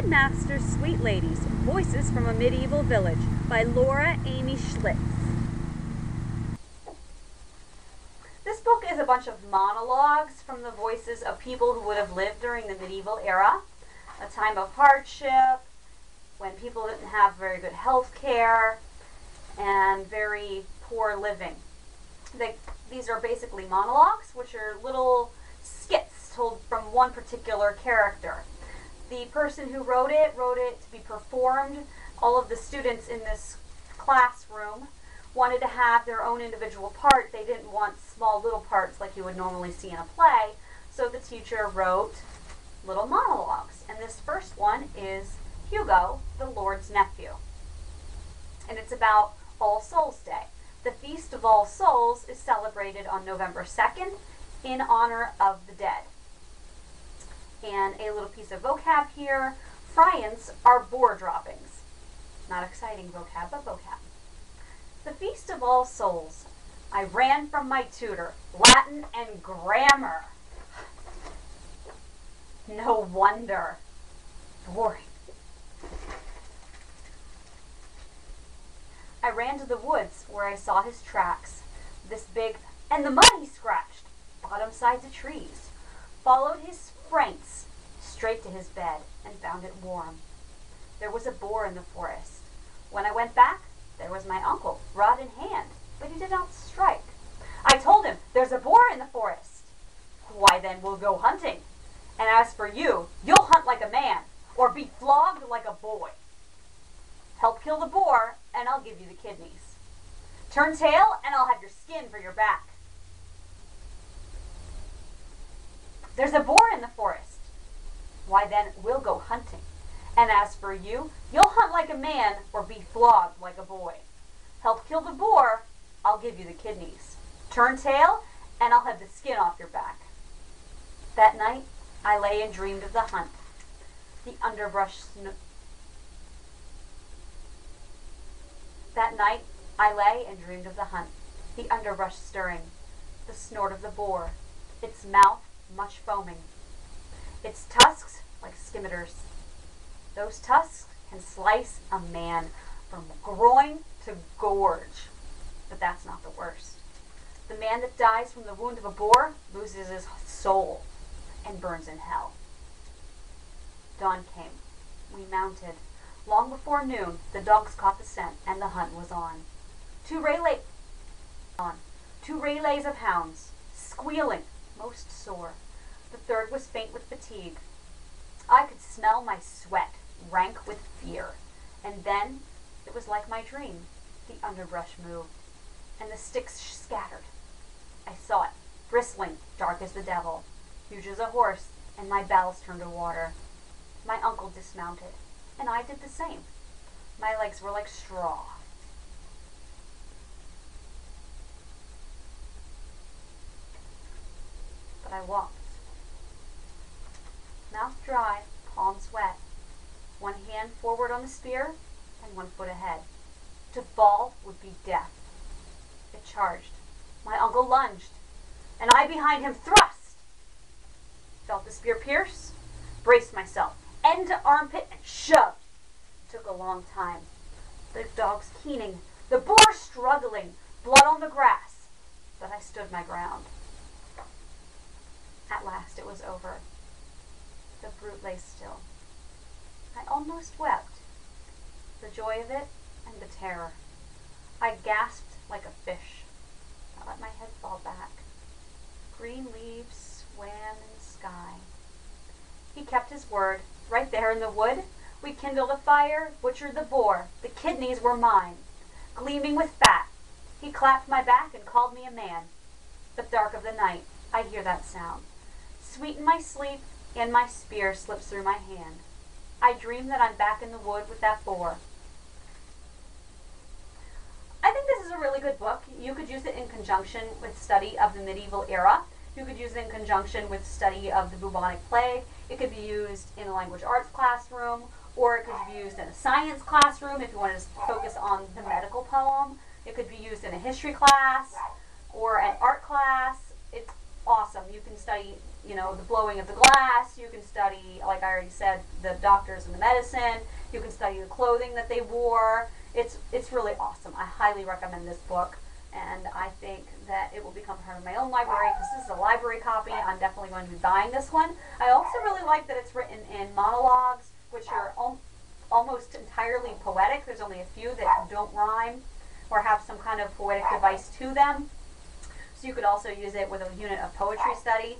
Headmaster's Sweet Ladies, Voices from a Medieval Village by Laura Amy Schlitz. This book is a bunch of monologues from the voices of people who would have lived during the medieval era, a time of hardship, when people didn't have very good health care, and very poor living. These are basically monologues, which are little skits told from one particular character. The person who wrote it to be performed. All of the students in this classroom wanted to have their own individual part. They didn't want small little parts like you would normally see in a play, so the teacher wrote little monologues. And this first one is Hugo, the Lord's nephew. And it's about All Souls Day. The Feast of All Souls is celebrated on November 2nd in honor of the dead. And a little piece of vocab here. Friants are boar droppings. Not exciting vocab, but vocab. The Feast of All Souls. I ran from my tutor, Latin and grammar. No wonder. Boring. I ran to the woods where I saw his tracks. This big, and the mud he scratched. Bottom sides of trees. Followed his sprints straight to his bed and found it warm. There was a boar in the forest. When I went back, there was my uncle, rod in hand, but he did not strike. I told him, there's a boar in the forest. Why then we'll go hunting. And as for you, you'll hunt like a man, or be flogged like a boy. Help kill the boar, and I'll give you the kidneys. Turn tail, and I'll have your skin for your back. There's a boar in the forest. Why then, we'll go hunting. And as for you, you'll hunt like a man or be flogged like a boy. Help kill the boar, I'll give you the kidneys. Turn tail, and I'll have the skin off your back. That night, I lay and dreamed of the hunt. The underbrush That night, I lay and dreamed of the hunt. The underbrush stirring. The snort of the boar. Its mouth much foaming. Its tusks like scimitars. Those tusks can slice a man from groin to gorge. But that's not the worst. The man that dies from the wound of a boar loses his soul and burns in hell. Dawn came. We mounted. Long before noon, the dogs caught the scent, and the hunt was on. Two relays of hounds, squealing, most sore. The third was faint with fatigue. I could smell my sweat, rank with fear. And then, it was like my dream. The underbrush moved, and the sticks scattered. I saw it, bristling, dark as the devil, huge as a horse, and my bowels turned to water. My uncle dismounted, and I did the same. My legs were like straw. But I walked. Mouth dry, palms wet. One hand forward on the spear, and 1 foot ahead. To fall would be death. It charged. My uncle lunged, and I behind him thrust. Felt the spear pierce, braced myself, end to armpit, and shoved. It took a long time. The dogs keening, the boar struggling, blood on the grass. But I stood my ground. At last it was over. The brute lay still. I almost wept. The joy of it and the terror. I gasped like a fish. I let my head fall back. Green leaves swam in the sky. He kept his word. Right there in the wood, we kindled a fire, butchered the boar. The kidneys were mine, gleaming with fat. He clapped my back and called me a man. But dark of the night, I hear that sound. Sweet in my sleep, and my spear slips through my hand. I dream that I'm back in the wood with that boar. I think this is a really good book. You could use it in conjunction with study of the medieval era. You could use it in conjunction with study of the bubonic plague. It could be used in a language arts classroom, or it could be used in a science classroom if you want to focus on the medical poem. It could be used in a history class or an art class. It's awesome. You can study you know, the blowing of the glass. You can study, like I already said, the doctors and the medicine. You can study the clothing that they wore. It's really awesome. I highly recommend this book, and I think that it will become part of my own library because this is a library copy. I'm definitely going to be buying this one. I also really like that it's written in monologues, which are almost entirely poetic. There's only a few that don't rhyme or have some kind of poetic device to them. So you could also use it with a unit of poetry study.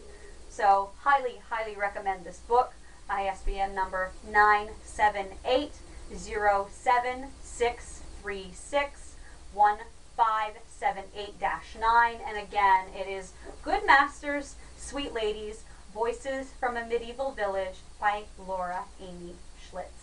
So highly, highly recommend this book. ISBN number 978-07636-1578-9. And again, it is Good Masters, Sweet Ladies, Voices from a Medieval Village by Laura Amy Schlitz.